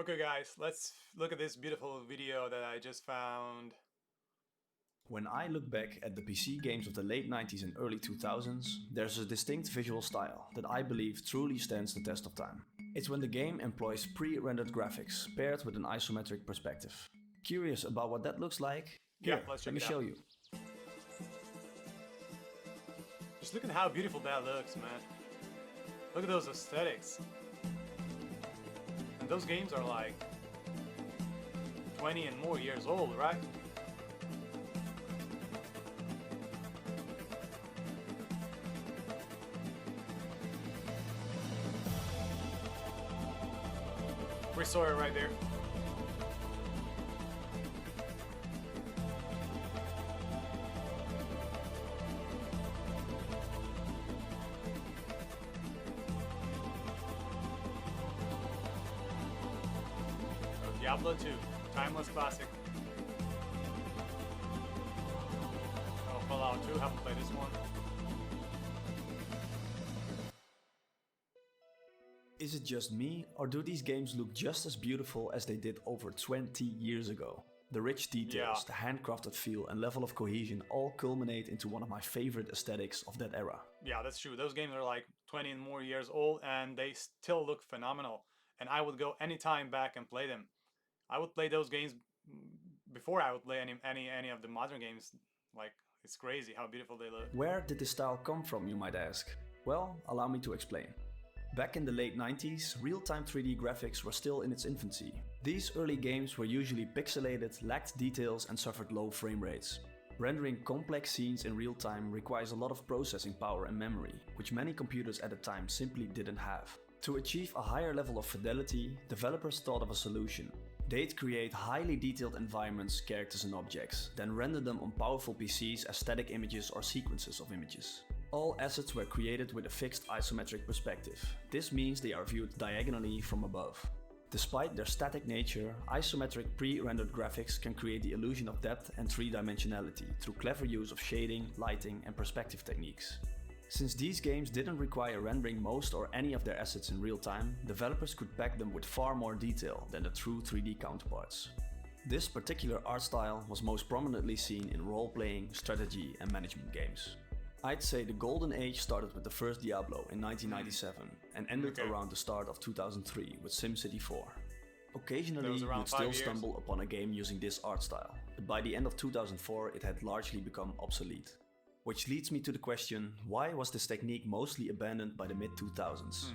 Okay guys, let's look at this beautiful video that I just found. When I look back at the PC games of the late 90s and early 2000s, there's a distinct visual style that I believe truly stands the test of time. It's when the game employs pre-rendered graphics paired with an isometric perspective. Curious about what that looks like? Yeah, Here, let's let check me it show out. you. Just look at how beautiful that looks, man. Look at those aesthetics. And those games are like 20 and more years old, right? We saw it right there. Diablo 2, timeless classic. Oh, Fallout 2, haven't played this one. Is it just me, or do these games look just as beautiful as they did over 20 years ago? The rich details, the handcrafted feel and level of cohesion all culminate into one of my favorite aesthetics of that era. Yeah, that's true. Those games are like 20 and more years old and they still look phenomenal. And I would go anytime back and play them. I would play those games before I would play any of the modern games. Like, it's crazy how beautiful they look. Where did this style come from, you might ask? Well, allow me to explain. Back in the late 90s, real-time 3D graphics were still in its infancy. These early games were usually pixelated, lacked details and suffered low frame rates. Rendering complex scenes in real time requires a lot of processing power and memory, which many computers at the time simply didn't have. To achieve a higher level of fidelity, developers thought of a solution. They'd create highly detailed environments, characters and objects, then render them on powerful PCs as static images or sequences of images. All assets were created with a fixed isometric perspective. This means they are viewed diagonally from above. Despite their static nature, isometric pre-rendered graphics can create the illusion of depth and three-dimensionality through clever use of shading, lighting and perspective techniques. Since these games didn't require rendering most or any of their assets in real time, developers could pack them with far more detail than the true 3D counterparts. This particular art style was most prominently seen in role-playing, strategy and management games. I'd say the golden age started with the first Diablo in 1997 and ended around the start of 2003 with SimCity 4. Occasionally, you'd still stumble upon a game using this art style, but by the end of 2004 it had largely become obsolete. Which leads me to the question, why was this technique mostly abandoned by the mid-2000s?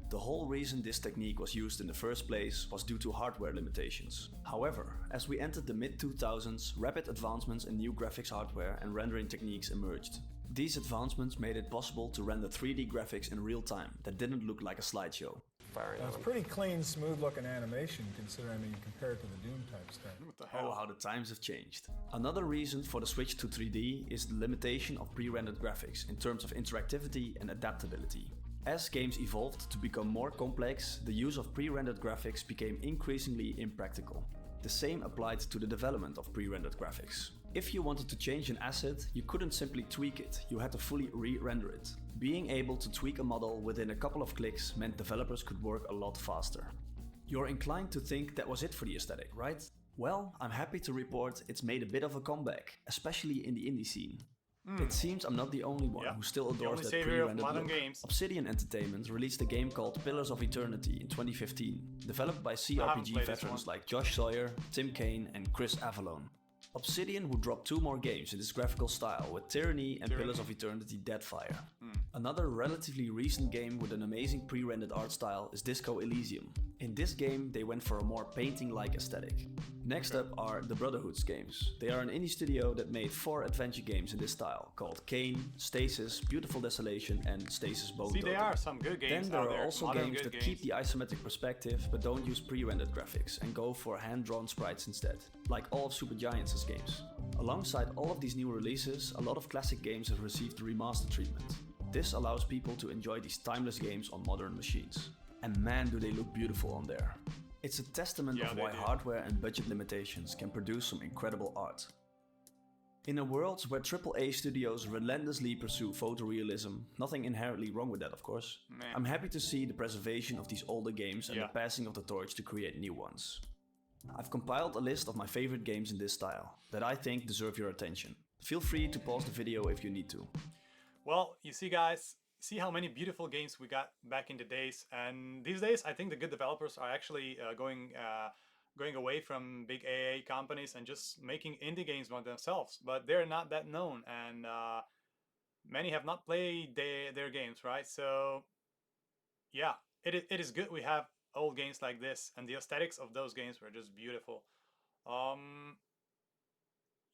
The whole reason this technique was used in the first place was due to hardware limitations. However, as we entered the mid-2000s, rapid advancements in new graphics hardware and rendering techniques emerged. These advancements made it possible to render 3D graphics in real time that didn't look like a slideshow. It's pretty clean, smooth-looking animation, considering compared to the Doom type stuff. What the hell? Oh, how the times have changed. Another reason for the switch to 3D is the limitation of pre-rendered graphics in terms of interactivity and adaptability. As games evolved to become more complex, the use of pre-rendered graphics became increasingly impractical. The same applied to the development of pre-rendered graphics. If you wanted to change an asset, you couldn't simply tweak it, you had to fully re-render it. Being able to tweak a model within a couple of clicks meant developers could work a lot faster. You're inclined to think that was it for the aesthetic, right? Well, I'm happy to report it's made a bit of a comeback, especially in the indie scene. It seems I'm not the only one who still adores that pre-rendered look. Games. Obsidian Entertainment released a game called Pillars of Eternity in 2015, developed by CRPG veterans like Josh Sawyer, Tim Kaine and Chris Avallone. Obsidian would drop 2 more games in this graphical style with Tyranny and Pillars of Eternity Deadfire. Another relatively recent game with an amazing pre-rendered art style is Disco Elysium. In this game, they went for a more painting-like aesthetic. Next up are the Brotherhood's games. They are an indie studio that made 4 adventure games in this style, called Kane, Stasis, Beautiful Desolation and Stasis Bone See, Totem. there are some good games. Then there out are there. also games that keep the isometric perspective but don't use pre-rendered graphics and go for hand-drawn sprites instead, like all of Supergiant's games. Alongside all of these new releases, a lot of classic games have received remaster treatment. This allows people to enjoy these timeless games on modern machines. And man, do they look beautiful on there. It's a testament of why hardware and budget limitations can produce some incredible art. In a world where AAA studios relentlessly pursue photorealism, nothing inherently wrong with that, of course, Meh. I'm happy to see the preservation of these older games and Yeah. the passing of the torch to create new ones. I've compiled a list of my favorite games in this style that I think deserve your attention. Feel free to pause the video if you need to. Well, you see, guys, see how many beautiful games we got back in the days, and these days I think the good developers are actually going away from big AA companies and just making indie games by themselves. But they're not that known, and many have not played their games, right? So yeah, it is good we have old games like this, and the aesthetics of those games were just beautiful. Um,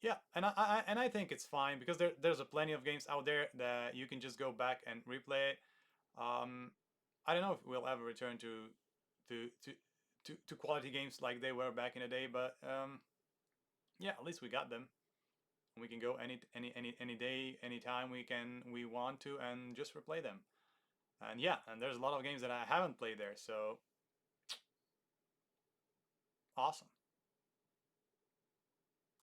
yeah, and I think it's fine because there's a plenty of games out there that you can just go back and replay it. Um, I don't know if we'll ever return to to to quality games like they were back in the day, but yeah, at least we got them. We can go any day, anytime we want to, and just replay them. And yeah, and there's a lot of games that I haven't played there, so awesome.